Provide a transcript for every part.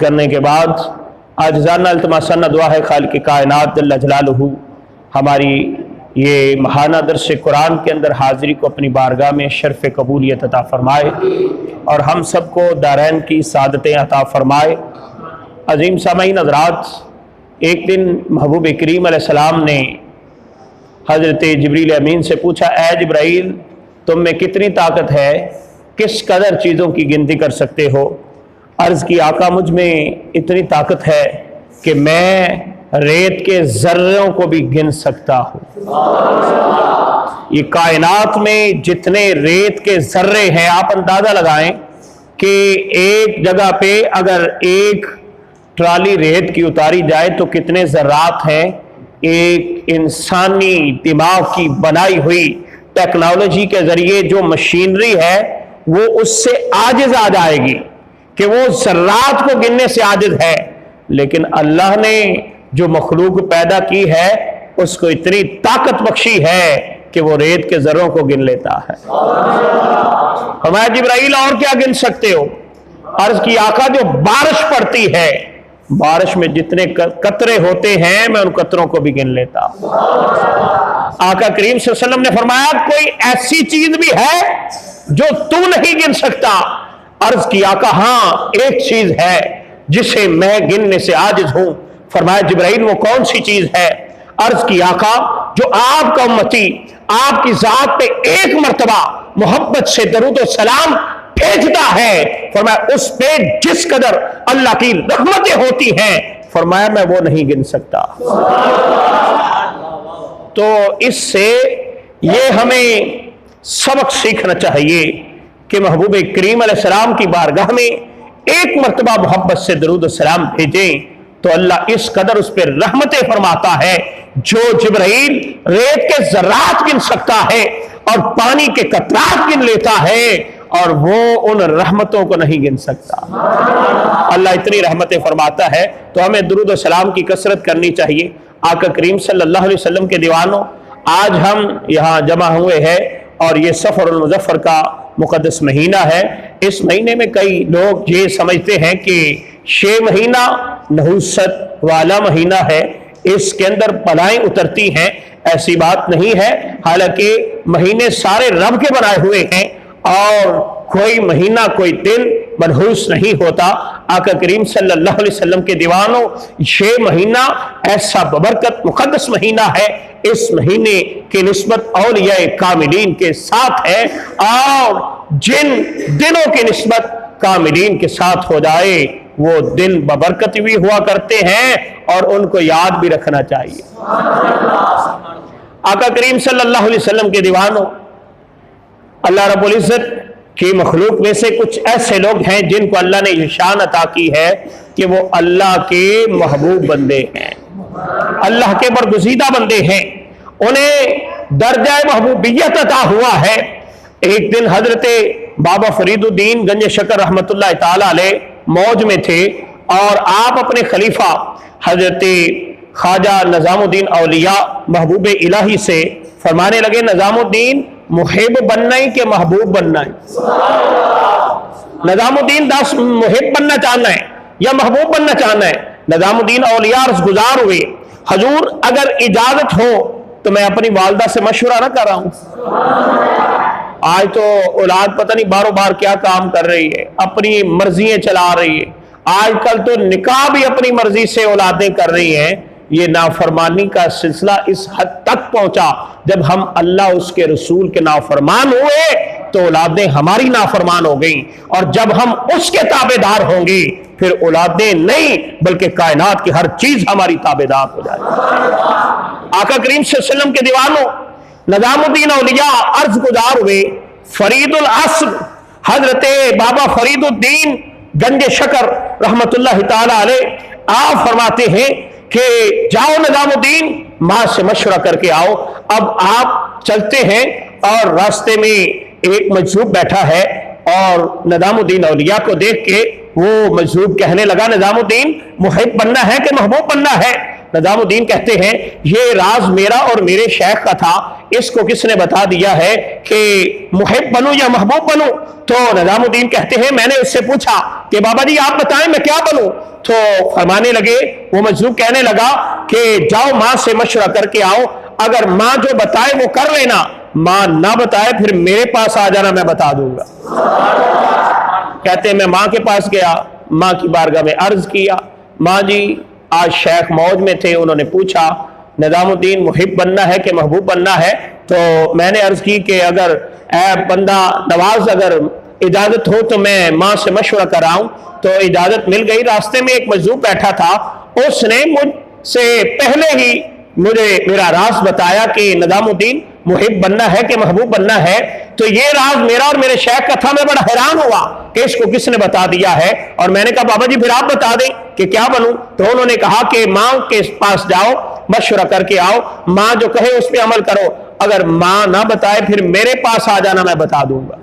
کرنے کے بعد عاجزانہ التماسانہ دعا ہے خالق کائنات جل جلالہ ہماری یہ ماہانہ درس قرآن کے اندر حاضری کو اپنی بارگاہ میں شرف قبولیت عطا فرمائے اور ہم سب کو دارین کی سعادتیں عطا فرمائے۔ عظیم سامعین حضرات، ایک دن محبوب کریم علیہ السلام نے حضرت جبریل امین سے پوچھا، اے جبرائیل، تم میں کتنی طاقت ہے، کس قدر چیزوں کی گنتی کر سکتے ہو؟ عرض کی، آقا مجھ میں اتنی طاقت ہے کہ میں ریت کے ذروں کو بھی گن سکتا ہوں۔ یہ کائنات میں جتنے ریت کے ذرے ہیں، آپ اندازہ لگائیں کہ ایک جگہ پہ اگر ایک ٹرالی ریت کی اتاری جائے تو کتنے ذرات ہیں۔ ایک انسانی دماغ کی بنائی ہوئی ٹیکنالوجی کے ذریعے جو مشینری ہے وہ اس سے عاجز آ جائے گی کہ وہ ذرات کو گننے سے عاجز ہے، لیکن اللہ نے جو مخلوق پیدا کی ہے اس کو اتنی طاقت بخشی ہے کہ وہ ریت کے ذروں کو گن لیتا ہے۔ فرمایا، جبرائیل اور کیا گن سکتے ہو؟ عرض کی، آقا جو بارش پڑتی ہے، بارش میں جتنے قطرے ہوتے ہیں میں ان قطروں کو بھی گن لیتا ہوں۔ آقا کریم صلی اللہ علیہ وسلم نے فرمایا، کوئی ایسی چیز بھی ہے جو تو نہیں گن سکتا؟ عرض کی، آقا ہاں ایک چیز ہے جسے میں گننے سے عاجز ہوں۔ فرمایا، جبرائیل وہ کون سی چیز ہے؟ عرض کی، آقا جو آپ کا امتی آپ کی ذات پہ ایک مرتبہ محبت سے درود و سلام بھیجتا ہے، فرمایا اس پہ جس قدر اللہ کی رحمتیں ہوتی ہیں، فرمایا میں وہ نہیں گن سکتا۔ تو اس سے یہ ہمیں سبق سیکھنا چاہیے کہ محبوب کریم علیہ السلام کی بارگاہ میں ایک مرتبہ محبت سے درود و سلام بھیجیں تو اللہ اس قدر اس پہ رحمتیں فرماتا ہے جو جبرائیل ریت کے ذرات گن سکتا ہے اور پانی کے قطرات گن لیتا ہے، اور وہ ان رحمتوں کو نہیں گن سکتا۔ اللہ اتنی رحمتیں فرماتا ہے تو ہمیں درود و سلام کی کثرت کرنی چاہیے۔ آقا کریم صلی اللہ علیہ وسلم کے دیوانوں، آج ہم یہاں جمع ہوئے ہیں اور یہ صفر المظفر کا مقدس مہینہ ہے۔ اس مہینے میں کئی لوگ یہ سمجھتے ہیں کہ 6 مہینہ نحوست والا مہینہ ہے، اس کے اندر بلائیں اترتی ہیں۔ ایسی بات نہیں ہے، حالانکہ مہینے سارے رب کے بنائے ہوئے ہیں اور کوئی مہینہ کوئی دن منحوس نہیں ہوتا۔ آقا کریم صلی اللہ علیہ وسلم کے دیوانوں، 6 مہینہ ایسا ببرکت مقدس مہینہ ہے، اس مہینے کی نسبت اولیاء کاملین کے ساتھ ہے، اور جن دنوں کی نسبت کاملین کے ساتھ ہو جائے وہ دن ببرکت بھی ہوا کرتے ہیں اور ان کو یاد بھی رکھنا چاہیے۔ آقا کریم صلی اللہ علیہ وسلم کے دیوانوں، اللہ رب العزت کی مخلوق میں سے کچھ ایسے لوگ ہیں جن کو اللہ نے یہ شان عطا کی ہے کہ وہ اللہ کے محبوب بندے ہیں، اللہ کے برگزیدہ بندے ہیں، انہیں درجہ محبوبیت عطا ہوا ہے۔ ایک دن حضرت بابا فرید الدین گنج شکر رحمت اللہ تعالی علیہ موج میں تھے اور آپ اپنے خلیفہ حضرت خواجہ نظام الدین اولیاء محبوب الہی سے فرمانے لگے، نظام الدین محب بننا ہی کہ محبوب بننا ہے؟ نظام الدین داس محب بننا چاہنا ہے یا محبوب بننا چاہنا ہے؟ نظام الدین اولیاء عرض گزار ہوئے، حضور اگر اجازت ہو تو میں اپنی والدہ سے مشورہ نہ کر رہا ہوں۔ آج تو اولاد پتہ نہیں باروں بار کیا کام کر رہی ہے، اپنی مرضیاں چلا رہی ہے، آج کل تو نکاح بھی اپنی مرضی سے اولادیں کر رہی ہیں۔ یہ نافرمانی کا سلسلہ اس حد تک پہنچا جب ہم اللہ اس کے رسول کے نافرمان ہوئے تو اولادیں ہماری نافرمان ہو گئیں، اور جب ہم اس کے تابع دار ہوں گے پھر اولادیں نہیں بلکہ کائنات کی ہر چیز ہماری تابع دار ہو جائے گی۔ آقا کریم صلی اللہ علیہ وسلم کے دیوانوں، نظام الدین اولیاء عرض گزار ہوئے، فرید العصر حضرت بابا فرید الدین گنج شکر رحمت اللہ تعالی علیہ آپ فرماتے ہیں کہ جاؤ نظام الدین ماں سے مشورہ کر کے آؤ۔ اب آپ چلتے ہیں اور راستے میں ایک مجذوب بیٹھا ہے اور نظام الدین اولیاء کو دیکھ کے وہ مجذوب کہنے لگا، نظام الدین محب بننا ہے کہ محبوب بننا ہے؟ نظام الدین کہتے ہیں یہ راز میرا اور میرے شیخ کا تھا، اس کو کس نے بتا دیا ہے کہ محب بنوں یا محبوب بنوں؟ تو نظام الدین کہتے ہیں میں نے اس سے پوچھا کہ بابا جی آپ بتائیں میں کیا بنوں؟ تو فرمانے لگے، وہ مجذوب کہنے لگا کہ جاؤ ماں سے مشورہ کر کے آؤ، اگر ماں جو بتائے وہ کر لینا، ماں نہ بتائے پھر میرے پاس آ جانا، میں بتا دوں گا۔ کہتے ہیں میں ماں کے پاس گیا، ماں کی بارگاہ میں عرض کیا، ماں جی آج شیخ موج میں تھے، انہوں نے پوچھا نظام الدین محب بننا ہے کہ محبوب بننا ہے؟ تو میں نے عرض کی کہ اگر اے بندہ نواز اگر اجازت ہو تو میں ماں سے مشورہ کراؤں، تو اجازت مل گئی۔ راستے میں ایک مجذوب بیٹھا تھا، اس نے مجھ سے پہلے ہی مجھے میرا راز بتایا کہ نظام الدین محب بننا ہے کہ محبوب بننا ہے۔ تو یہ راز میرا اور میرے شیخ کا تھا، میں بڑا حیران ہوا کہ اس کو کس نے بتا دیا ہے، اور میں نے کہا بابا جی پھر آپ بتا دیں کہ کیا بنوں؟ تو انہوں نے کہا کہ ماں کے پاس جاؤ، مشورہ کر کے آؤ، ماں جو کہے اس پہ عمل کرو، اگر ماں نہ بتائے پھر میرے پاس آ جانا، میں بتا دوں گا۔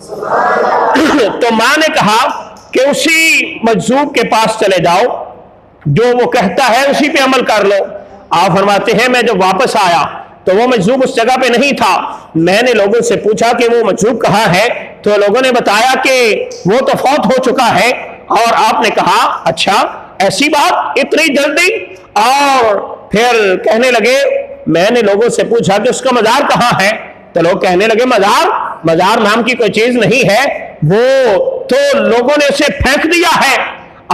تو ماں نے کہا کہ اسی مجذوب کے پاس چلے جاؤ، جو وہ کہتا ہے اسی پہ عمل کر لو۔ آپ فرماتے ہیں میں جب واپس آیا تو وہ مجذوب اس جگہ پہ نہیں تھا، میں نے لوگوں سے پوچھا کہ وہ مجذوب کہاں ہے، تو لوگوں نے بتایا کہ وہ تو فوت ہو چکا ہے، اور آپ نے کہا اچھا ایسی بات اتنی جلدی؟ اور پھر کہنے لگے میں نے لوگوں سے پوچھا کہ اس کا مزار کہاں ہے، تو لوگ کہنے لگے مزار نام کی کوئی چیز نہیں ہے، وہ تو لوگوں نے اسے پھینک دیا ہے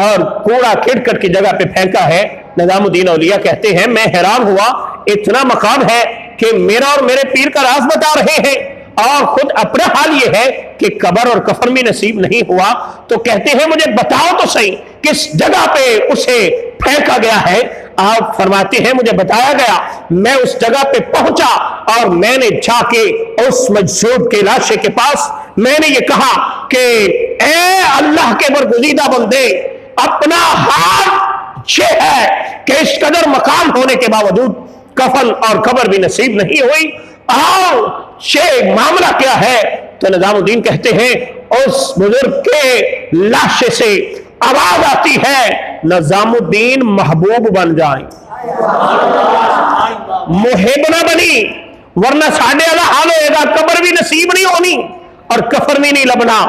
اور کوڑا کرکٹ کی جگہ پہ پھینکا ہے۔ نظام الدین اولیاء کہتے ہیں میں حیران ہوا، اتنا مقام ہے کہ میرا اور میرے پیر کا راز بتا رہے ہیں، اور خود اپنا حال یہ ہے کہ قبر اور کفن بھی نصیب نہیں ہوا۔ تو کہتے ہیں مجھے بتاؤ تو صحیح کس جگہ پہ اسے پھینکا گیا ہے؟ آپ فرماتے ہیں مجھے بتایا گیا، میں اس جگہ پہ پہنچا اور میں نے جا کے اس مجذوب کے لاشے کے پاس میں نے یہ کہا کہ اے اللہ کے برگزیدہ بندے، اپنا حال یہ ہے کہ اس قدر مقام ہونے کے باوجود کفن اور قبر بھی نصیب نہیں ہوئی، اور یہ معاملہ کیا ہے؟ تو نظام الدین کہتے ہیں اس بزرگ کے لاشے سے آواز آتی ہے نظام الدین محبوب بن جائیں، محب نہ بنی، ورنہ ساڑھے والا حال ہوئے گا، قبر بھی نصیب نہیں ہونی اور کفن بھی نہیں لبنا۔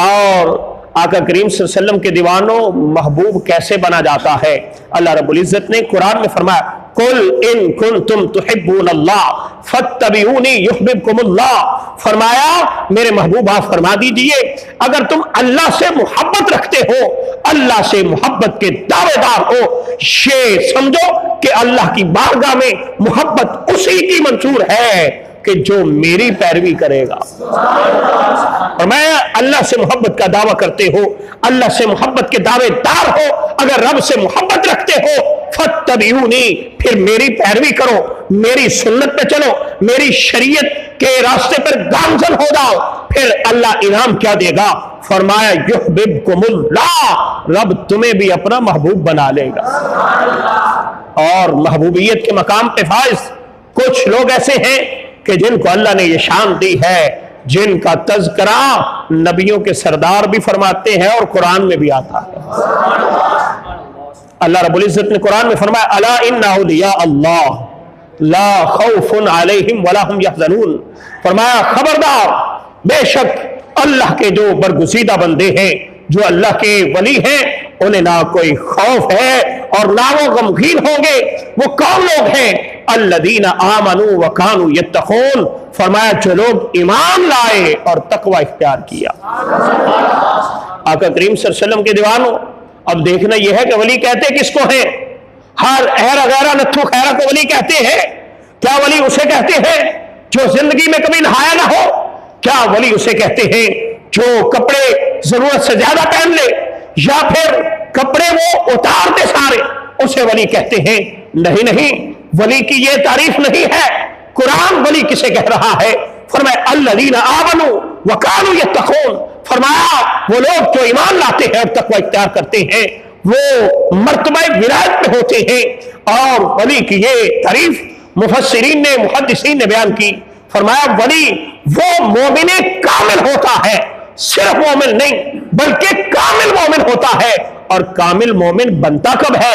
اور آقا کریم صلی اللہ علیہ وسلم کے دیوانوں محبوب کیسے بنا جاتا ہے؟ اللہ رب العزت نے قرآن میں فرمایا قل ان کنتم تحبون اللہ فاتبعونی یحببکم اللہ، فرمایا میرے محبوب آپ فرما دیجئے اگر تم اللہ سے محبت رکھتے ہو، اللہ سے محبت کے دعوے دار ہو، یہ سمجھو کہ اللہ کی بارگاہ میں محبت اسی کی منظور ہے کہ جو میری پیروی کرے گا۔ اور میں اللہ سے محبت کا دعویٰ کرتے ہو، اللہ سے محبت کے دعوے دار ہو، اگر رب سے محبت رکھتے ہو فاتبعونی، پھر میری پیروی کرو، میری سنت پہ چلو، میری شریعت کے راستے پر گامزن ہو جاؤ، پھر اللہ انعام کیا دے گا؟ فرمایا یحببکم اللہ، رب تمہیں بھی اپنا محبوب بنا لے گا۔ اور محبوبیت کے مقام پہ فائز کچھ لوگ ایسے ہیں کہ جن کو اللہ نے یہ شان دی ہے، جن کا تذکرہ نبیوں کے سردار بھی فرماتے ہیں اور قرآن میں بھی آتا ہے۔ اللہ رب العزت نے قرآن میں فرمایا الا ان اولیاء اللہ لا خوف علیہم ولا هم یحزنون، فرمایا خبردار بے شک اللہ کے جو برگزیدہ بندے ہیں، جو اللہ کے ولی ہیں، انہیں نہ کوئی خوف ہے اور نہ وہ غمگین ہوں گے۔ وہ کون لوگ ہیں؟ الذین آمنوا وکانوا یتقون، فرمایا جو لوگ ایمان لائے اور تقوی اختیار کیا۔ آقا کریم صلی اللہ علیہ وسلم کے دیوانوں، اب دیکھنا یہ ہے کہ ولی کہتے کس کو ہیں؟ ہر اہرا غیرہ نتھو خیرہ کو ولی کہتے ہیں؟ کیا ولی اسے کہتے ہیں جو زندگی میں کبھی نہایا نہ ہو؟ کیا ولی اسے کہتے ہیں جو کپڑے ضرورت سے زیادہ پہن لے، یا پھر کپڑے وہ اتار دے سارے، اسے ولی کہتے ہیں؟ نہیں نہیں، ولی کی یہ تعریف نہیں ہے۔ قرآن ولی کسے کہہ رہا ہے؟ فرمایا الذین آمنوا وکانوا یتقون، فرمایا وہ لوگ جو ایمان لاتے ہیں اور تقوی اختیار کرتے ہیں وہ مرتبہ ولایت میں ہوتے ہیں۔ اور ولی کی یہ تعریف مفسرین نے، محدثین نے بیان کی، فرمایا ولی وہ مومن کامل ہوتا ہے، صرف مومن نہیں بلکہ کامل مومن ہوتا ہے۔ اور کامل مومن بنتا کب ہے؟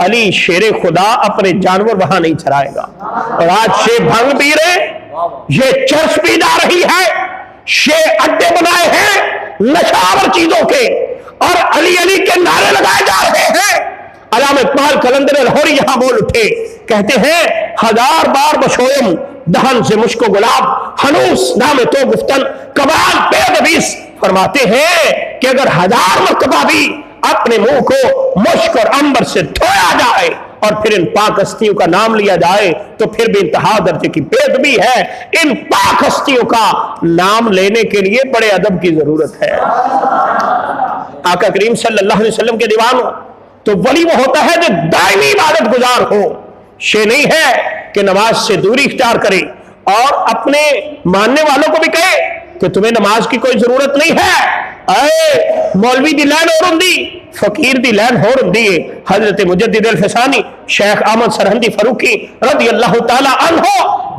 علی شیر خدا اپنے جانور وہاں نہیں چرائے گا. اور آج شے بھنگ پی رہے, یہ چرس پی جا رہی ہے, شے اڈے بنائے ہیں نشاور چیزوں کے, اور علی علی کے نعرے لگائے جا رہے ہیں. علامہ اقبال قلندر لاہوری یہاں بول اٹھے, کہتے ہیں 1000 بار بشویم دہن سے مشک و گلاب ہنوس نام تو گفتن کبال پہ دبیس. فرماتے ہیں کہ اگر 1000 مرتبہ بھی اپنے منہ کو مشک اور عنبر سے دھویا جائے اور پھر ان پاک ہستیوں کا نام لیا جائے تو پھر بھی انتہا درجے کی بے ادبی ہے. ان پاک ہستیوں کا نام لینے کے لیے بڑے ادب کی ضرورت ہے. آقا کریم صلی اللہ علیہ وسلم کے دیوانوں, تو ولی وہ ہوتا ہے جو دائمی عبادت گزار ہو. شے نہیں ہے کہ نماز سے دوری اختیار کرے اور اپنے ماننے والوں کو بھی کہے کہ تمہیں نماز کی کوئی ضرورت نہیں ہے. اے مولوی دی لین ہو رندی, فقیر دی لین ہو رندی. حضرت مجدد الفسانی شیخ احمد سرہندی فاروقی رضی اللہ تعالی عنہ,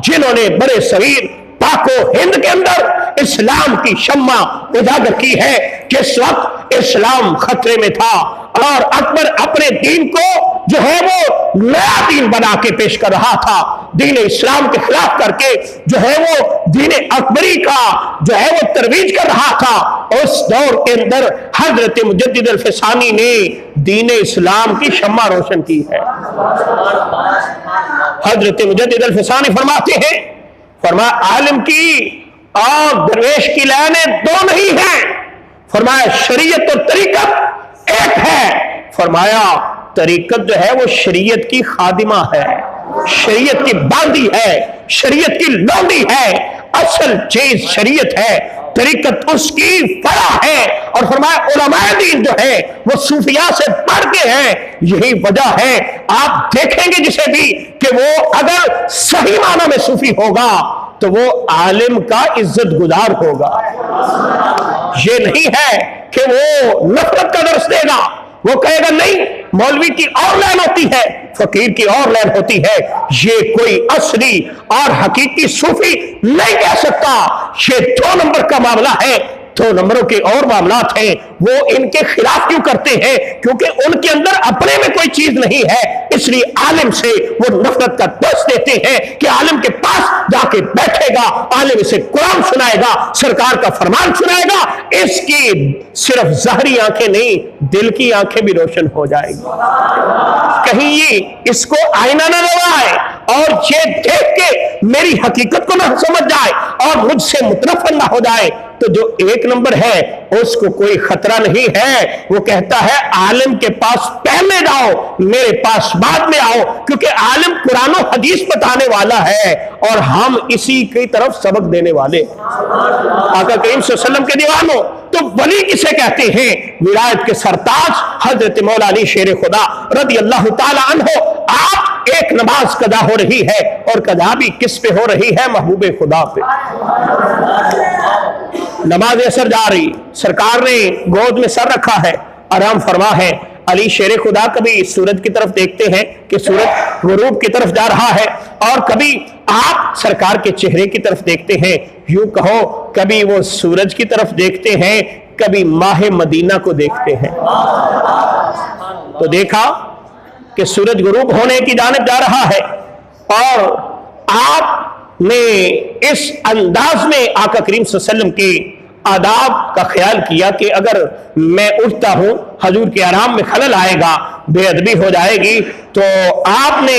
جنہوں نے برے صغیر پاک و ہند کے اندر اسلام کی شمع اجاگر کی ہے کہ اس وقت اسلام خطرے میں تھا اور اکبر اپنے دین کو جو ہے وہ نیا دین بنا کے پیش کر رہا تھا, دین اسلام کے خلاف کر کے جو ہے وہ دین اکبری کا جو ہے وہ ترویج کر رہا تھا. اس دور کے اندر حضرت مجدد الفسانی نے دین اسلام کی شمع روشن کی ہے. حضرت مجدد الفسانی فرماتے ہیں, فرمایا عالم کی اور درویش کی لائنیں دو نہیں ہیں, فرمایا شریعت اور طریقت ایک ہے. فرمایا طریقت جو ہے وہ شریعت کی خادمہ ہے, شریعت کی باندی ہے, شریعت کی لونڈی ہے. اصل چیز شریعت ہے, طریقت اس کی فرع ہے. اور فرمایا علماء دین جو ہے وہ صوفیاء سے پڑھ کے ہیں. یہی وجہ ہے آپ دیکھیں گے جسے بھی کہ وہ اگر صحیح معنی میں صوفی ہوگا تو وہ عالم کا عزت گزار ہوگا. یہ نہیں ہے کہ وہ نفرت کا درس دے گا, وہ کہے گا نہیں مولوی کی اور لین ہوتی ہے, فقیر کی اور لین ہوتی ہے. یہ کوئی اصلی اور حقیقی صوفی نہیں کہہ سکتا. یہ 2 نمبر کا معاملہ ہے, 2 نمبروں کے اور معاملات ہیں. وہ ان کے خلاف کیوں کرتے ہیں؟ کیونکہ ان کے اندر اپنے میں کوئی چیز نہیں ہے, اس لیے عالم سے وہ نفرت کا درس دیتے ہیں کہ عالم کے پاس جا کے بیٹھے گا, عالم اسے قرآن سنائے گا, سرکار کا فرمان سنائے گا, اس کی صرف ظاہری آنکھیں نہیں دل کی آنکھیں بھی روشن ہو جائے گی. کہیں یہ اس کو آئینہ نہ لگائے اور یہ دیکھ کے میری حقیقت کو نہ سمجھ جائے اور مجھ سے متنفر نہ ہو جائے. تو جو 1 نمبر ہے اس کو کوئی خطرہ نہیں ہے. وہ کہتا ہے عالم کے پاس پہلے جاؤ, میرے پاس بعد میں آؤ, کیونکہ عالم قرآن و حدیث بتانے والا ہے اور ہم اسی کی طرف سبق دینے والے. آقا کریم صلی اللہ علیہ وسلم کے دیوانوں, تو ولی کسے کہتے ہیں؟ ولایت کے سرتاج حضرت مولا علی شیر خدا رضی اللہ تعالی عنہ. آپ ایک نماز قضا ہو رہی ہے اور قضا بھی کس پہ ہو رہی ہے؟ محبوب خدا پہ. نماز اثر جا رہی, سرکار نے گود میں سر رکھا ہے, آرام فرما ہے. علی شیر خدا کبھی سورج کی طرف دیکھتے ہیں کہ سورج غروب کی طرف جا رہا ہے, اور کبھی آپ سرکار کے چہرے کی طرف دیکھتے ہیں, یوں کہو کبھی وہ سورج کی طرف دیکھتے ہیں, کبھی ماہ مدینہ کو دیکھتے ہیں. تو دیکھا کہ سورج غروب ہونے کی جانب جا رہا ہے اور آپ نے اس انداز میں آقا کریم صلی اللہ علیہ وسلم کی آداب کا خیال کیا کہ اگر میں اٹھتا ہوں حضور کے آرام میں خلل آئے گا, بے ادبی ہو جائے گی. تو آپ نے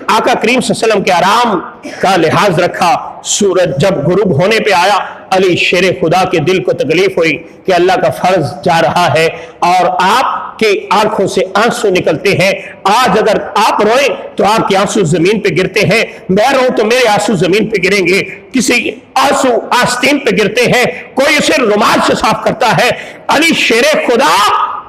آقا کریم صلی اللہ علیہ وسلم کے آرام کا لحاظ رکھا. سورج جب غروب ہونے پہ آیا, علی شیر خدا کے دل کو تکلیف ہوئی کہ اللہ کا فرض جا رہا ہے اور آپ کی آنکھوں سے آنسو نکلتے ہیں. آج اگر آپ روئیں تو آپ کے آنسو زمین پہ گرتے ہیں, میں روؤں تو میرے آنسو زمین پہ گریں گے, کسی آنسو آستین پہ گرتے ہیں, کوئی اسے رومال سے صاف کرتا ہے. علی شیر خدا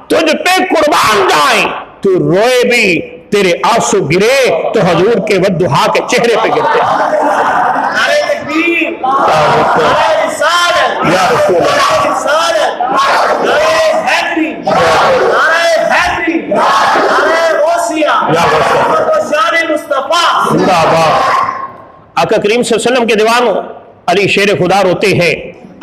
تجھ پہ قربان جائیں, تو روئے بھی تیرے آنسو گرے تو حضور کے ودھا کے چہرے پہ گرتے ہیں. نعرہ تکبیر, نعرہ رسالت, نعرہ رسالت, نعرہ حیدری, نعرہ حیدری, نعرہ غوثیہ, محمد و شان مصطفیٰ. آقا کریم صلی اللہ علیہ وسلم کے دیوانوں, علی شیر خدا روتے ہیں,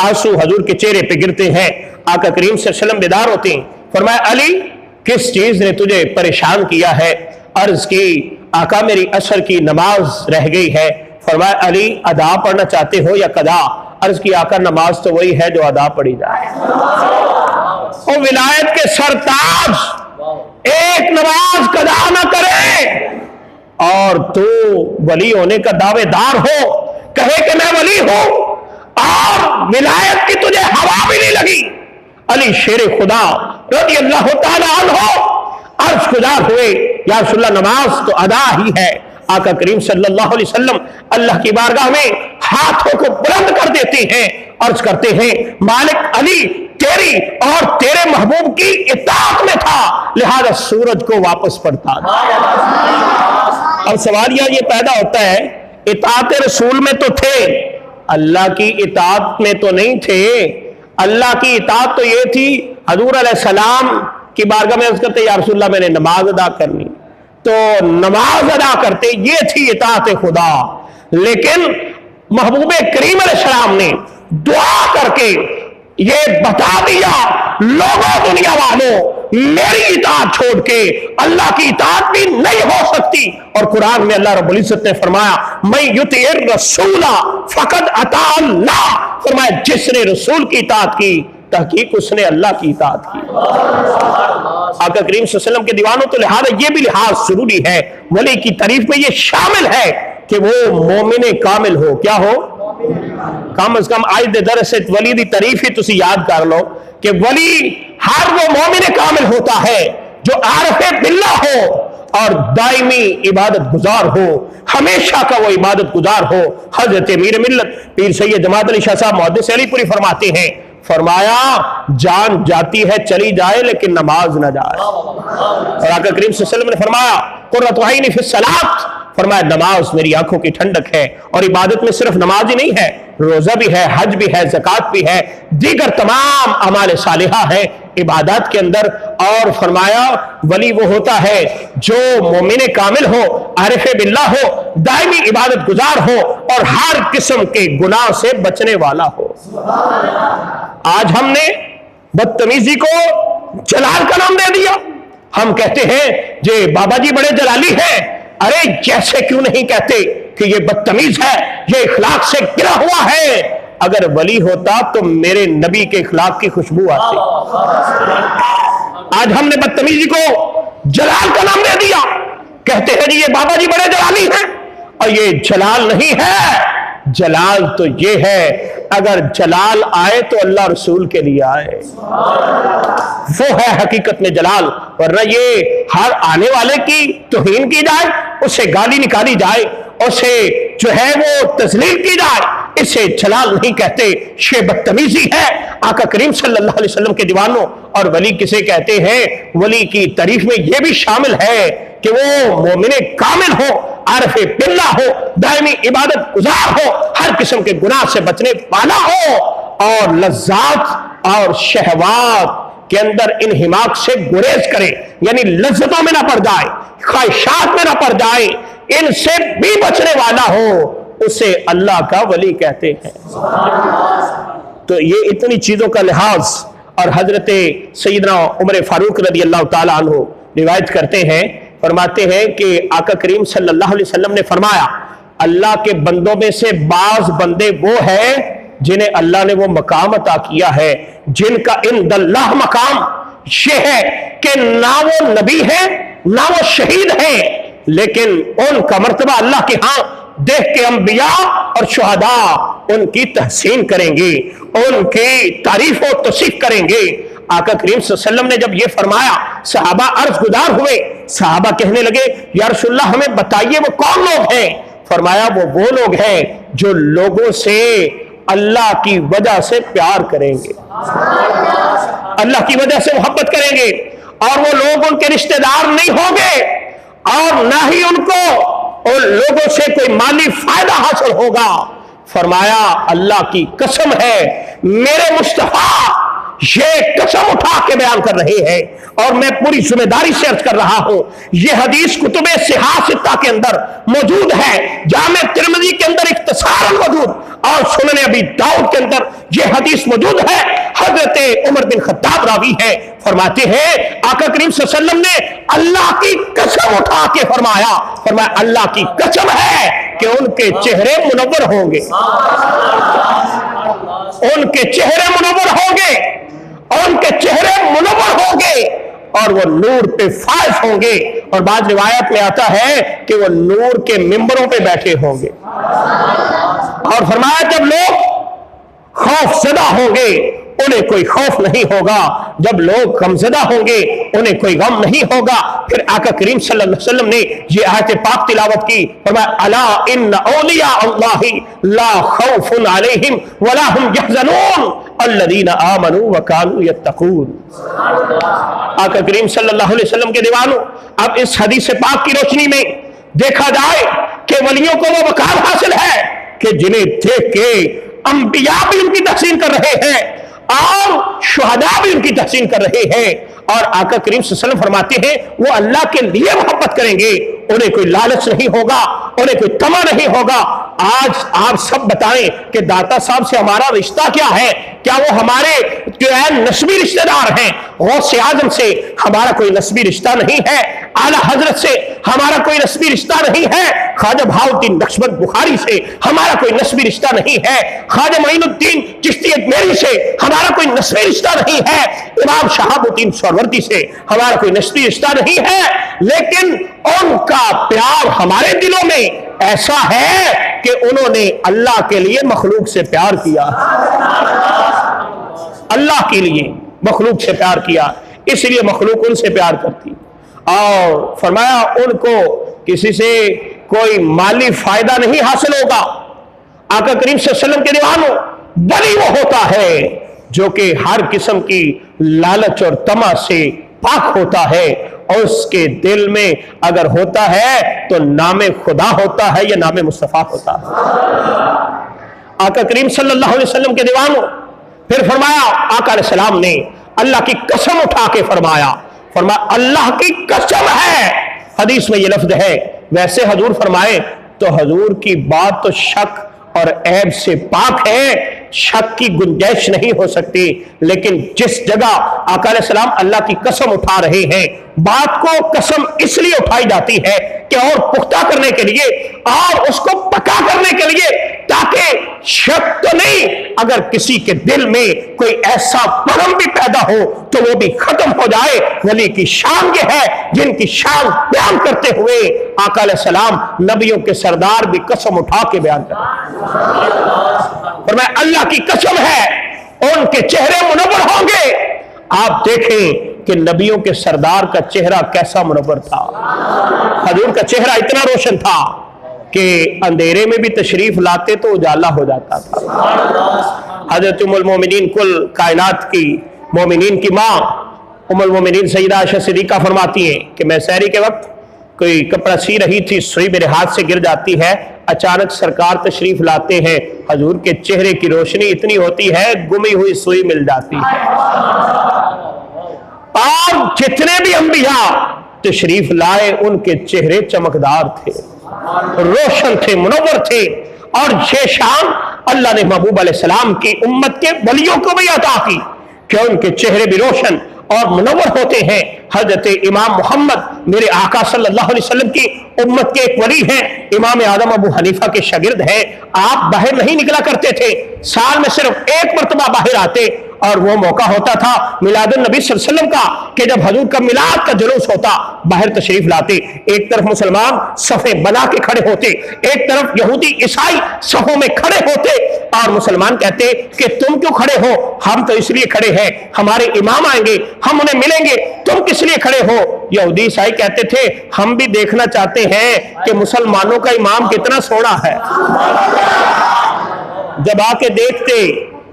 آنسو حضور کے چہرے پہ گرتے ہیں. آقا کریم صلی اللہ علیہ وسلم بیدار ہوتے ہیں, فرمایا علی کس چیز نے تجھے پریشان کیا ہے؟ عرض کی آقا میری عصر کی نماز رہ گئی ہے. فرمایا علی ادا پڑھنا چاہتے ہو یا قضا؟ عرض کی آقا نماز تو وہی ہے جو ادا پڑھی جائے. وہ ولایت کے سرتاج ایک نماز قضا نہ کرے اور تو ولی ہونے کا دعوے دار ہو، کہے کہ میں ولی ہوں اور ولایت کی تجھے ہوا بھی نہیں لگی. علی شیر خدا رضی اللہ تعالیٰ عنہ عرض گزار ہوئے یا رسول اللہ نماز تو ادا ہی ہے. آقا کریم صلی اللہ علیہ وسلم اللہ کی بارگاہ میں ہاتھوں کو بلند کر دیتے ہیں، عرض کرتے ہیں مالک علی تیری اور تیرے محبوب کی اطاعت میں تھا لہذا سورج کو واپس پڑتا تھا. اب سوال یہ پیدا ہوتا ہے اطاعت رسول میں تو تھے، اللہ کی اطاعت میں تو نہیں تھے. اللہ کی اطاعت تو یہ تھی حضور علیہ السلام کی بارگاہ میں عرض کرتے یا رسول اللہ میں نے نماز ادا کرنی تو نماز ادا کرتے، یہ تھی اطاعت خدا. لیکن محبوب کریم علیہ السلام نے دعا کر کے یہ بتا دیا لوگوں دنیا والوں میری اطاعت چھوڑ کے اللہ کی اطاعت بھی نہیں ہو سکتی. اور قرآن میں اللہ رب العزت نے فرمایا من یطع الرسول فقد اطاع اللہ، فرمایا جس نے رسول کی اطاعت کی تحقیق اس نے اللہ کی اطاعت کی. آقا کریم صلی اللہ علیہ وسلم کے دیوانوں تو لہذا یہ بھی لحاظ ضروری ہے، ولی کی تعریف میں یہ شامل ہے کہ وہ مومن کامل ہو. کیا ہو؟ کم از کم آج دے درس ولی دی تعریف ہی تسی یاد کر لو کہ ولی ہر وہ مومن کامل ہوتا ہے جو عارف باللہ ہو اور دائمی عبادت گزار ہو، ہمیشہ کا وہ عبادت گزار ہو. حضرت امیر ملت پیر سید جماعت علی شاہ صاحب محدث علی پوری فرماتے ہیں، فرمایا جان جاتی ہے چلی جائے لیکن نماز نہ جائے. اور آقا کریم صلی اللہ علیہ وسلم نے فرمایا قرۃ عینی فی الصلاۃ، فرمایا نماز میری آنکھوں کی ٹھنڈک ہے. اور عبادت میں صرف نماز ہی نہیں ہے، روزہ بھی ہے، حج بھی ہے، زکوٰۃ بھی ہے، دیگر تمام اعمال صالحہ ہیں عبادات کے اندر. اور فرمایا ولی وہ ہوتا ہے جو مومن کامل ہو، عارف باللہ ہو، دائمی عبادت گزار ہو اور ہر قسم کے گناہ سے بچنے والا ہو. آج ہم نے بدتمیزی کو جلال کا نام دے دیا. ہم کہتے ہیں یہ بابا جی بڑے جلالی ہیں. ارے جیسے کیوں نہیں کہتے کہ یہ بدتمیز ہے، یہ اخلاق سے گرا ہوا ہے. اگر ولی ہوتا تو میرے نبی کے اخلاق کی خوشبو آتی. آج ہم نے بدتمیزی کو جلال کا نام دے دیا، کہتے ہیں جی یہ بابا جی بڑے جلالی ہیں، اور یہ جلال نہیں ہے. جلال تو یہ ہے اگر جلال آئے تو اللہ رسول کے لیے آئے، وہ ہے حقیقت میں جلال. ورنہ یہ ہر آنے والے کی توہین کی جائے، اسے گالی نکالی جائے، اسے جو ہے وہ تذلیل کی جائے، اسے جلال نہیں کہتے، یہ بدتمیزی ہے. آقا کریم صلی اللہ علیہ وسلم کے دیوانوں اور ولی کسے کہتے ہیں؟ ولی کی تعریف میں یہ بھی شامل ہے کہ وہ مومن کامل ہو، عارف باللہ ہو، دائمی عبادت گزار ہو، ہر قسم کے گناہ سے بچنے والا ہو اور لذات اور شہوات کے اندر انہماک سے گریز کرے، یعنی لذتوں میں نہ پڑ جائے، خواہشات میں نہ پڑ جائے، ان سے بھی بچنے والا ہو، اسے اللہ کا ولی کہتے ہیں. تو یہ اتنی چیزوں کا لحاظ. اور حضرت سیدنا عمر فاروق رضی اللہ تعالیٰ عنہ روایت کرتے ہیں، فرماتے ہیں کہ آقا کریم صلی اللہ علیہ وسلم نے فرمایا اللہ کے بندوں میں سے بعض بندے وہ ہیں جنہیں اللہ نے وہ مقام عطا کیا ہے جن کا عند اللہ مقام یہ ہے کہ نہ وہ نبی ہیں نہ وہ شہید ہیں، لیکن ان کا مرتبہ اللہ کے ہاں دیکھ کے انبیاء اور شہداء ان کی تحسین کریں گے، ان کی تعریف و توصیف کریں گے. آقا کریم صلی اللہ علیہ وسلم نے جب یہ فرمایا صحابہ عرض گزار ہوئے. صحابہ کہنے لگے یا رسول اللہ ہمیں بتائیے وہ کون لوگ ہیں؟ فرمایا وہ لوگ ہیں جو لوگوں سے اللہ کی وجہ سے پیار کریں گے، اللہ کی وجہ سے محبت کریں گے، اور وہ لوگ ان کے رشتہ دار نہیں ہوں گے اور نہ ہی ان کو ان لوگوں سے کوئی مالی فائدہ حاصل ہوگا. فرمایا اللہ کی قسم ہے میرے مصطفیٰ یہ قسم اٹھا کے بیان کر رہے ہیں، اور میں پوری ذمہ داری سے عرض کر رہا ہوں، یہ حدیث کتب صحاح ستہ کے اندر موجود ہے، جامع ترمذی کے اندر اختصارا موجود، اور سنن ابی داؤد کے اندر یہ حدیث موجود ہے۔ حضرت عمر بن خطاب راوی ہے، فرماتے ہیں آقا کریم صلی اللہ علیہ وسلم نے اللہ کی قسم اٹھا کے فرمایا اللہ کی قسم ہے کہ ان کے چہرے منور ہوں گے، ان کے چہرے منور ہوں گے، ان کے چہرے منور ہوں گے، اور وہ نور پہ فائز ہوں گے، اور بعض روایت میں آتا ہے کہ وہ نور کے ممبروں پہ بیٹھے ہوں گے، اور فرمایا جب لوگ خوف زدہ ہوں گے انہیں کوئی خوف نہیں ہوگا، جب لوگ غمزدہ ہوں گے انہیں کوئی غم نہیں ہوگا۔ پھر آقا کریم صلی اللہ علیہ وسلم نے یہ آیت پاک تلاوت کی، فرمایا الا ان اولیاء اللہ لا خوف علیہم ولا هم يحزنون الذین آمنوا وکانوا یتقون۔ آقا کریم صلی اللہ علیہ وسلم کے دیوانوں، اب اس حدیث پاک کی روشنی میں دیکھا جائے کہ ولیوں کو وہ وقار حاصل ہے کہ جنہیں دیکھ کے انبیاء بھی ان کی تحسین کر رہے ہیں اور شہداء بھی ان کی تحسین کر رہے ہیں، اور آقا کریم صلی اللہ علیہ وسلم فرماتے ہیں وہ اللہ کے لیے محبت کریں گے، انہیں کوئی لالچ نہیں ہوگا، انہیں کوئی طمع نہیں ہوگا۔ آج آپ سب بتائیں کہ داتا صاحب سے ہمارا رشتہ کیا ہے؟ کیا وہ ہمارے جو ہے نسبی رشتہ دار ہیں؟ غوث اعظم سے ہمارا کوئی نسبی رشتہ نہیں ہے، اعلیٰ حضرت سے ہمارا کوئی نسبی رشتہ نہیں ہے، خواجہ بہاؤالدین نقشبند بخاری سے ہمارا کوئی نسبی رشتہ نہیں ہے، خواجہ معین الدین چشتی اجمیری سے ہمارا کوئی نسبی رشتہ نہیں ہے، امام شہاب الدین سہروردی سے ہمارا کوئی نسبی رشتہ نہیں ہے، لیکن ان کا پیار ہمارے دلوں میں ایسا ہے کہ انہوں نے اللہ کے لیے مخلوق سے پیار کیا، اللہ کے لیے مخلوق سے پیار کیا، اس لیے مخلوق ان سے پیار کرتی، اور فرمایا ان کو کسی سے کوئی مالی فائدہ نہیں حاصل ہوگا۔ آقا کریم صلی اللہ علیہ وسلم کے دیوانوں، ولی وہ ہوتا ہے جو کہ ہر قسم کی لالچ اور طمع سے پاک ہوتا ہے، اور اس کے دل میں اگر ہوتا ہے تو نام خدا ہوتا ہے یا نام مصطفیٰ ہوتا ہے۔ آقا کریم صلی اللہ علیہ وسلم کے دیوانوں، پھر فرمایا آقا علیہ السلام نے اللہ کی قسم اٹھا کے فرمایا اللہ کی قسم ہے، حدیث میں یہ لفظ ہے، ویسے حضور فرمائے تو حضور کی بات تو شک اور عیب سے پاک ہے، شک کی گنجائش نہیں ہو سکتی، لیکن جس جگہ آقا علیہ السلام اللہ کی قسم اٹھا رہے ہیں، بات کو قسم اس لیے اٹھائی جاتی ہے کہ اور پختہ کرنے کے لیے اور اس کو پکا کرنے کے لیے، تاکہ شک تو نہیں، اگر کسی کے دل میں کوئی ایسا بھرم بھی پیدا ہو تو وہ بھی ختم ہو جائے۔ ولی کی شان یہ ہے جن کی شان بیان کرتے ہوئے آقا علیہ السلام نبیوں کے سردار بھی قسم اٹھا کے بیان کرتے، فرمایا اللہ کی قسم ہے ان کے چہرے منور ہوں گے۔ آپ دیکھیں کہ نبیوں کے سردار کا چہرہ کیسا منور تھا، حضور کا چہرہ اتنا روشن تھا کہ اندھیرے میں بھی تشریف لاتے تو اجالا ہو جاتا تھا۔ حضرت ام المومنین کل کائنات کی مومنین کی ماں ام المومنین سیدہ عائشہ صدیقہ فرماتی ہیں کہ میں سحری کے وقت کوئی کپڑا سی رہی تھی، سوئی میرے ہاتھ سے گر جاتی ہے، اچانک سرکار تشریف لاتے ہیں، حضور کے چہرے کی روشنی اتنی ہوتی ہے گمی ہوئی سوئی مل جاتی ہے، اور جتنے بھی انبیاء تشریف لائے ان کے چہرے چمکدار تھے، روشن تھے، منور تھے، اور یہ شان اللہ نے محبوب علیہ السلام کی امت کے ولیوں کو بھی عطا کی کہ ان کے چہرے بھی روشن اور منور ہوتے ہیں۔ حضرت امام محمد میرے آقا صلی اللہ علیہ وسلم کی امت کے ایک ولی ہیں، امام اعظم ابو حنیفہ کے شاگرد ہیں، آپ باہر نہیں نکلا کرتے تھے، سال میں صرف ایک مرتبہ باہر آتے، اور وہ موقع ہوتا تھا میلاد النبی صلی اللہ علیہ وسلم کا کہ جب حضور کا میلاد کا جلوس ہوتا، باہر تشریف لاتے، ایک طرف مسلمان صفیں بنا کے کھڑے ہوتے، ایک طرف یہودی عیسائی صفوں میں کھڑے ہوتے، اور مسلمان کہتے کہ تم کیوں کھڑے ہو؟ ہم تو اس لیے کھڑے ہیں ہمارے امام آئیں گے، ہم انہیں ملیں گے، تم کس لیے کھڑے ہو؟ یہودی عیسائی کہتے تھے ہم بھی دیکھنا چاہتے ہیں کہ مسلمانوں کا امام کتنا سونا ہے۔ جب آ کے دیکھتے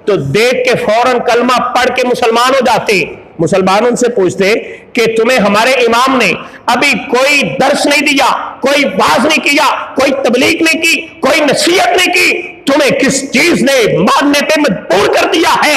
تو دیکھ کے فوراً کلمہ پڑھ کے مسلمان ہو جاتے، مسلمان ان سے پوچھتے کہ تمہیں ہمارے امام نے ابھی کوئی درس نہیں دیا، کوئی واعظ نہیں کیا، کوئی تبلیغ نہیں کی، کوئی نصیحت نہیں کی، تمہیں کس چیز نے ماننے پہ مجبور کر دیا ہے؟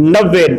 90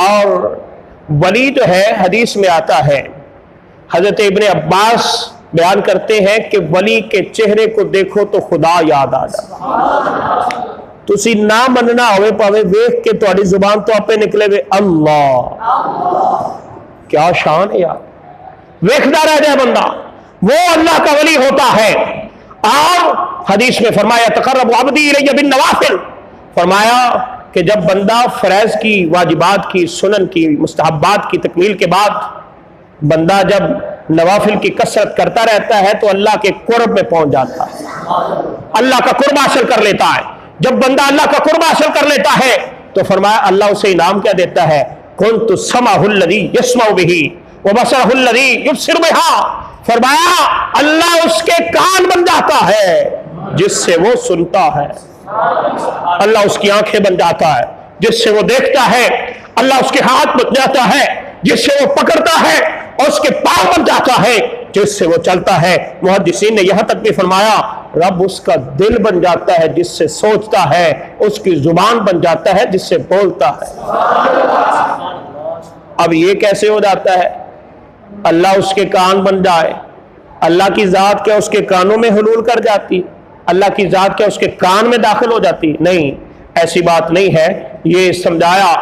اور ولی جو ہے حدیث میں آتا ہے، حضرت ابن عباس بیان کرتے ہیں کہ ولی کے چہرے کو دیکھو تو خدا یاد آ جاتا، تسی نہ مننا ہوئے پاوے ویکھ کے تہاڈی زبان تو آپے نکلے وے اللہ، کیا شان ہے یار، ویکھدا رہ جائے بندہ، وہ اللہ کا ولی ہوتا ہے۔ اور حدیث میں فرمایا تقرب عبدی الی بالنوافل، فرمایا کہ جب بندہ فرائض کی، واجبات کی، سنن کی، مستحبات کی تکمیل کے بعد بندہ جب نوافل کی کثرت کرتا رہتا ہے تو اللہ کے قرب میں پہنچ جاتا ہے، اللہ کا قرب حاصل کر لیتا ہے۔ جب بندہ اللہ کا قرب حاصل کر لیتا ہے تو فرمایا اللہ اسے انعام کیا دیتا ہے، کنت سمعہ الذی یسمع بہ وبصرہ الذی یبصر بہا، فرمایا اللہ اس کے کان بن جاتا ہے جس سے وہ سنتا ہے، اللہ اس کی آنکھیں بن جاتا ہے جس سے وہ دیکھتا ہے، اللہ اس کے ہاتھ بن جاتا ہے جس سے وہ پکڑتا ہے، اور اس کے پاؤں بن جاتا ہے جس سے وہ چلتا ہے۔ محدثین نے یہاں تک بھی فرمایا رب اس کا دل بن جاتا ہے جس سے سوچتا ہے، اس کی زبان بن جاتا ہے جس سے بولتا ہے۔ اب یہ کیسے ہو جاتا ہے؟ اللہ اس کے کان بن جائے، اللہ کی ذات کیا اس کے کانوں میں حلول کر جاتی؟ اللہ کی ذات کیا اس کے کان میں داخل ہو جاتی؟ نہیں، ایسی بات نہیں ہے۔ یہ سمجھایا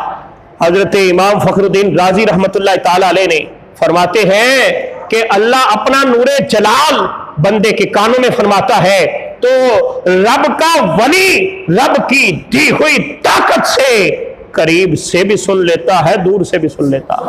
حضرت امام فخر الدین رازی رحمت اللہ تعالی علیہ نے، فرماتے ہیں کہ اللہ اپنا نور جلال بندے کے کانوں میں فرماتا ہے تو رب کا ولی رب کی دی ہوئی طاقت سے قریب سے بھی سن لیتا ہے، دور سے بھی سن لیتا ہے،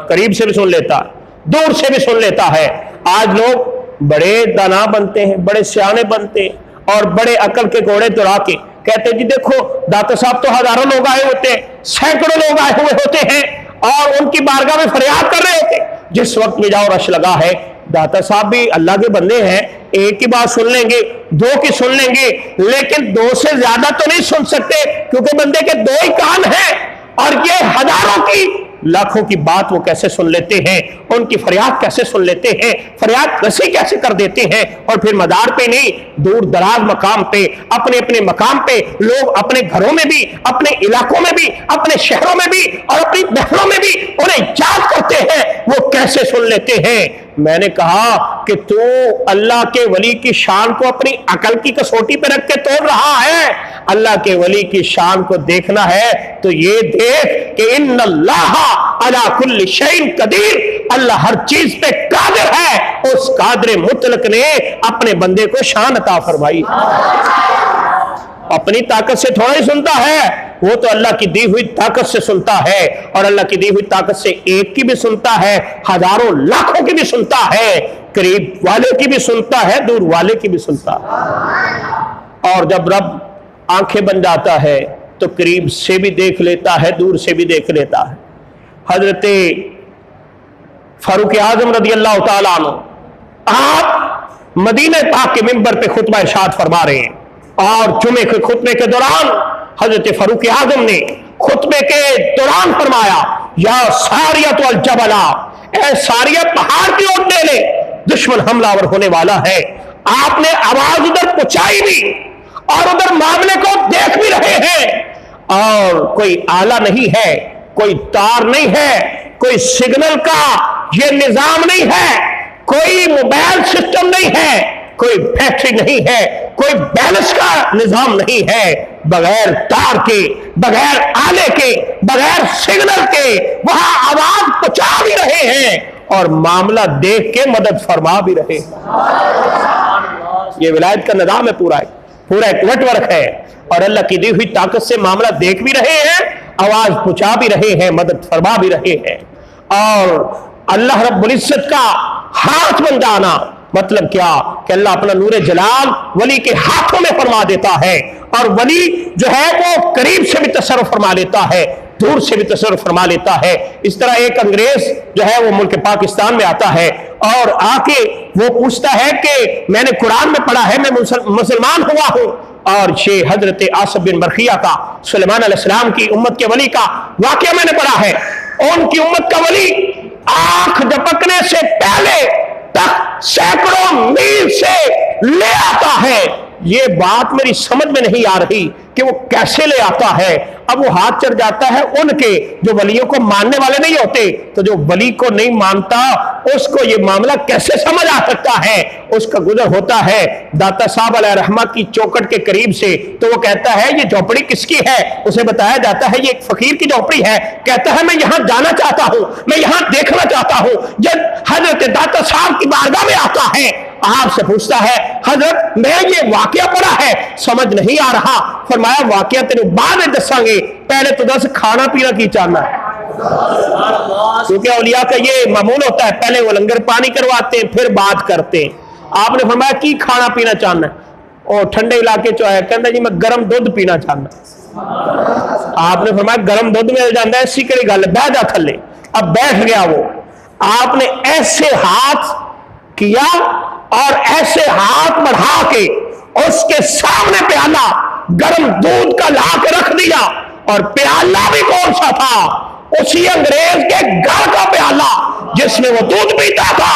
قریب سے بھی سن لیتا ہے، دور سے بھی سن لیتا ہے۔ آج لوگ بڑے دانا بنتے ہیں، بڑے سیانے بنتے ہیں اور بڑے عقل کے گھوڑے دوڑا کے کہتے ہیں جی دیکھو داتا صاحب تو ہزاروں لوگ آئے ہوتے ہیں، سینکڑوں لوگ آئے ہوئے ہوتے ہیں اور ان کی بارگاہ میں فریاد کر رہے ہوتے ہیں۔ جس وقت میں جاؤ رش لگا ہے، داتا صاحب بھی اللہ کے بندے ہیں، ایک کی بات سن لیں گے، دو کی سن لیں گے، لیکن دو سے زیادہ تو نہیں سن سکتے کیونکہ بندے کے دو ہی کان ہیں، اور یہ ہزاروں کی لاکھوں کی بات وہ کیسے سن لیتے ہیں، ان کی فریاد کیسے سن لیتے ہیں، فریاد رسی کیسے کر دیتے ہیں۔ اور پھر مدار پہ نہیں، دور دراز مقام پہ، اپنے اپنے مقام پہ لوگ اپنے گھروں میں بھی، اپنے علاقوں میں بھی، اپنے شہروں میں بھی اور اپنی محلوں میں بھی انہیں یاد کرتے ہیں، وہ کیسے سن لیتے ہیں۔ میں نے کہا کہ تو اللہ کے ولی کی شان کو اپنی عقل کی کسوٹی پہ رکھ کے توڑ رہا ہے، اللہ کے ولی کی شان کو دیکھنا ہے تو یہ دیکھ کہ ان اللہ علی کل شیء قدیر، اللہ ہر چیز پہ قادر ہے، اس قادر مطلق نے اپنے بندے کو شان عطا فرمائی، اپنی طاقت سے تھوڑا ہی سنتا ہے، وہ تو اللہ کی دی ہوئی طاقت سے سنتا ہے، اور اللہ کی دی ہوئی طاقت سے ایک کی بھی سنتا ہے، ہزاروں لاکھوں کی بھی سنتا ہے، قریب والے کی بھی سنتا ہے، دور والے کی بھی سنتا ہے۔ اور جب رب آنکھیں بن جاتا ہے تو قریب سے بھی دیکھ لیتا ہے، دور سے بھی دیکھ لیتا ہے۔ حضرت فاروق اعظم رضی اللہ تعالیٰ عنہ آپ مدینہ پاک کے ممبر پہ خطبہ ارشاد فرما رہے ہیں، اور جمعے کے خطبے کے دوران حضرت فاروق اعظم نے خطبے کے دوران فرمایا یا ساریۃ الجبل، اے ساریہ پہاڑ کی اوٹ لے لے، دشمن حملہ آور ہونے والا ہے۔ آپ نے آواز ادھر پہنچائی بھی اور ادھر معاملے کو دیکھ بھی رہے ہیں، اور کوئی آلہ نہیں ہے، کوئی تار نہیں ہے، کوئی سگنل کا یہ نظام نہیں ہے، کوئی موبائل سسٹم نہیں ہے، کوئی بیٹری نہیں ہے، کوئی بیلنس کا نظام نہیں ہے، بغیر تار کے، بغیر آلے کے، بغیر سگنل کے وہاں آواز پہنچا بھی رہے ہیں اور معاملہ دیکھ کے مدد فرما بھی رہے ہیں۔ یہ ولایت کا نظام ہے، پورا ایک نیٹ ورک ہے، اور اللہ کی دی ہوئی طاقت سے معاملہ دیکھ بھی رہے ہیں، آواز پہنچا بھی رہے ہیں، مدد فرما بھی رہے ہیں۔ اور اللہ رب العزت کا ہاتھ بن جانا مطلب کیا کہ اللہ اپنا نور جلال ولی کے ہاتھوں میں فرما دیتا ہے، اور ولی جو ہے وہ قریب سے بھی تصرف فرما لیتا ہے، دور سے بھی تصرف فرما لیتا ہے۔ اس طرح ایک انگریز جو ہے وہ ملک پاکستان میں آتا ہے اور آ کے وہ پوچھتا ہے کہ میں نے قرآن میں پڑھا ہے، میں مسلمان ہوا ہوں، اور یہ حضرت آصف بن برخیہ کا، سلیمان علیہ السلام کی امت کے ولی کا واقعہ میں نے پڑھا ہے۔ ان کی امت کا ولی آنکھ جھپکنے سے پہلے تک سینکڑوں میل سے لے آتا ہے یہ بات میری سمجھ میں نہیں آ رہی کہ وہ کیسے لے آتا ہے. اب وہ ہاتھ چڑھ جاتا ہے ان کے جو ولیوں کو ماننے والے نہیں ہوتے. تو جو ولی کو نہیں مانتا اس کو یہ معاملہ کیسے سمجھ آ سکتا ہے؟ اس کا گزر ہوتا ہے داتا صاحب علیہ رحمہ کی چوکٹ کے قریب سے. تو وہ کہتا ہے یہ جھوپڑی کس کی ہے؟ اسے بتایا جاتا ہے یہ ایک فقیر کی جھوپڑی ہے. کہتا ہے میں یہاں جانا چاہتا ہوں, میں یہاں دیکھنا چاہتا ہوں. جب حضرت داتا صاحب کی بارگاہ میں آتا ہے, آپ سے پوچھتا ہے حضرت میں یہ واقعہ پڑھا ہے, سمجھ نہیں آ رہا. فرمایا واقعہ تیرے بعد میں دساں گے, پہلے تو دس کھانا پینا کی چاہنا ہے. کیونکہ اولیاء کا یہ معمول ہوتا ہے, پہلے وہ لنگر پانی کرواتے ہیں پھر بات کرتے ہیں. آپ نے فرمایا کی کھانا پینا چاہنا ہے؟ اور ٹھنڈے علاقے چ ہے, کہتا جی میں گرم دودھ پینا چاہنا. آپ نے فرمایا گرم دودھ مل جاتا ہے, اسی کڑی گل, بیٹھ جا تھلے. اب بیٹھ گیا وہ. آپ نے ایسے ہاتھ کیا اور ایسے ہاتھ بڑھا کے اس کے سامنے پیالہ گرم دودھ کا لا کے رکھ دیا. اور پیالہ بھی کون سا تھا؟ اسی انگریز کے گھر کا پیالہ جس میں وہ دودھ پیتا تھا.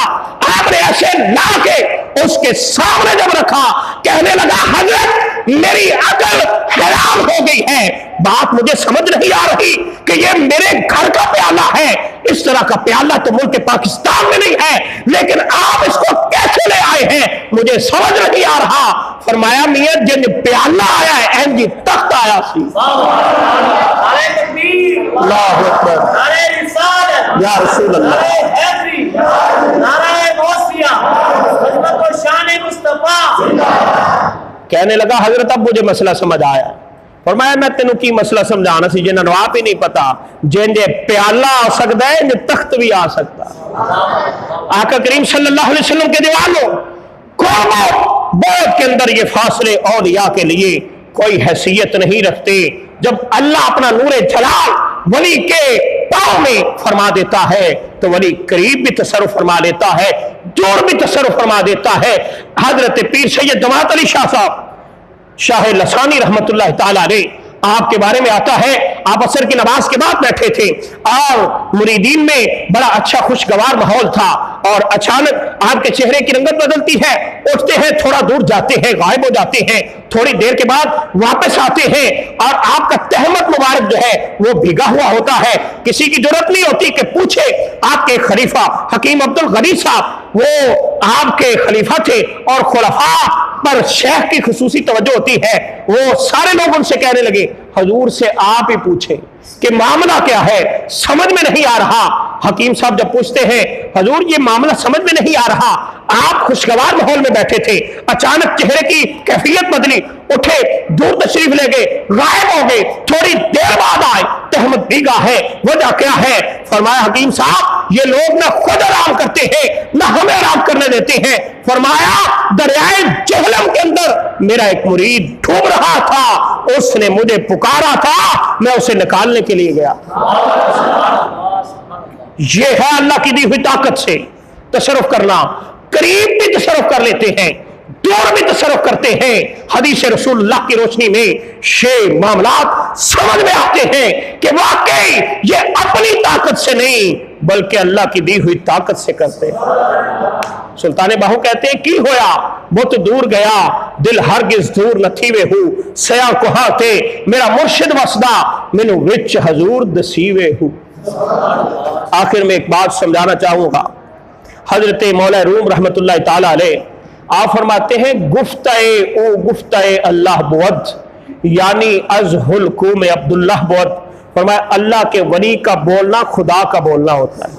آپ نے ایسے لا کے اس کے سامنے جب رکھا, کہنے لگا حضرت میری عقل حیران ہو گئی ہے, بات مجھے سمجھ نہیں آ رہی کہ یہ میرے گھر کا پیالہ ہے, اس طرح کا پیالہ تو ملک پاکستان میں نہیں ہے, لیکن آپ اس کو کیسے لے آئے ہیں مجھے سمجھ نہیں آ رہا. فرمایا میاں جن پیالہ آیا ہے این جی تخت آیا سی. اللہ اکبر, یا رسول اللہ. کہنے لگا حضرت اب مجھے مسئلہ سمجھ آیا. فرمایا میں تینوں کی مسئلہ سمجھانا سی جنہاں نو آپ ہی نہیں پتا, جن جے پیالہ آ سکتا ہے جن تخت بھی آ سکتا. آقا کریم صلی اللہ علیہ وسلم کے دیوانوں, قوم بہت کے اندر یہ فاصلے اولیاء کے لیے کوئی حیثیت نہیں رکھتے. جب اللہ اپنا نور جلال ولی کے پاؤں میں فرما دیتا ہے تو ولی قریب بھی تصرف فرما لیتا ہے, دور بھی تصرف فرما دیتا ہے. حضرت پیر سید جماعت علی شاہ صاحب شاہ لسانی رحمت اللہ تعالی علیہ, آپ کے بارے میں آتا ہے آپ عصر کی نماز کے بعد بیٹھے تھے اور مریدین میں بڑا اچھا خوشگوار ماحول تھا, اور اچانک آپ کے چہرے کی رنگت بدلتی ہے, اٹھتے ہیں تھوڑا دور جاتے ہیں غائب ہو جاتے ہیں, تھوڑی دیر کے بعد واپس آتے ہیں اور آپ کا تہمت مبارک جو ہے وہ بھیگا ہوا ہوتا ہے. کسی کی ضرورت نہیں ہوتی کہ پوچھے. آپ کے خلیفہ حکیم عبد الغنی صاحب وہ آپ کے خلیفہ تھے اور خلفاء پر شیخ کی خصوصی توجہ ہوتی ہے. وہ سارے لوگ ان سے کہنے لگے حضور سے آپ ہی پوچھیں کہ معاملہ کیا ہے, سمجھ میں نہیں آ رہا. حکیم صاحب جب پوچھتے ہیں حضور یہ معاملہ سمجھ میں نہیں آ رہا, آپ خوشگوار ماحول میں بیٹھے تھے, اچانک چہرے کی کیفیت بدلی, اٹھے دور تشریف لے گئے, غائب ہو گئے, تھوڑی دیر بعد آئے, تہمت بھیگا ہے, وجہ کیا ہے؟ فرمایا حکیم صاحب یہ لوگ نہ خود آرام کرتے ہیں نہ ہمیں آرام کرنے دیتے ہیں. فرمایا دریائے جہلم کے اندر میرا ایک مرید ڈوب رہا تھا, اس نے مجھے پکارا تھا, میں اسے نکالنے کے لیے گیا. یہ ہے اللہ کی دی ہوئی طاقت سے تصرف کرنا. قریب بھی تصرف کر لیتے ہیں, دور بھی تصرف کرتے ہیں. حدیث رسول اللہ کی روشنی میں یہ معاملات سمجھ میں آتے ہیں کہ واقعی یہ اپنی طاقت سے نہیں بلکہ اللہ کی دی ہوئی طاقت سے کرتے ہیں. سلطان باہو کہتے ہیں کی ہویا بہت دور گیا, دل ہرگز دور نہ تھیوے ہو, سیاں کوہاں تے میرا مرشد وسدا, مینوں وچ حضور دسیوے ہو. آخر میں ایک بات سمجھانا چاہوں گا. حضرت مولا روم رحمت اللہ تعالی علیہ آپ فرماتے ہیں گفتائے اللہ بود, یعنی از حلقوم عبداللہ بود. فرمایا اللہ کے ولی کا بولنا خدا کا بولنا ہوتا ہے.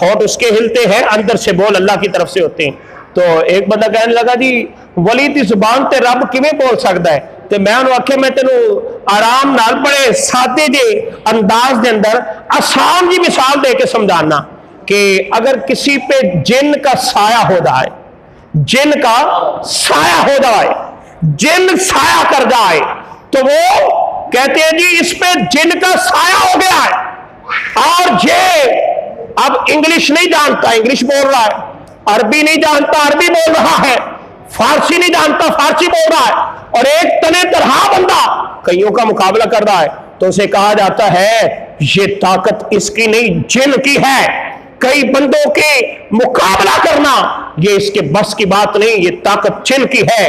ہوٹ اس کے ہلتے ہیں, اندر سے بول اللہ کی طرف سے ہوتے ہیں. تو ایک بندہ کہنے لگا جی ولی دی زبان تے رب کیویں بول سکتا ہے؟ تے میں انہوں آکھے میں تینوں آرام نال بڑے سادے دے انداز دے اندر آسان جی مثال دے کے سمجھانا کہ اگر کسی پہ جن کا سایہ ہو جائے, جن کا سایہ ہو جائے, جن سایہ کر جائے تو وہ کہتے ہیں جی اس پہ جن کا سایہ ہو گیا ہے. اور یہ اب انگلش نہیں جانتا انگلش بول رہا ہے, عربی نہیں جانتا عربی بول رہا ہے, فارسی نہیں جانتا فارسی بول رہا ہے, اور ایک تنے طرح بندہ کئیوں کا مقابلہ کر رہا ہے, تو اسے کہا جاتا ہے یہ طاقت اس کی نہیں جن کی ہے. کئی بندوں کے مقابلہ کرنا یہ اس کے بس کی بات نہیں, یہ طاقت جن کی ہے.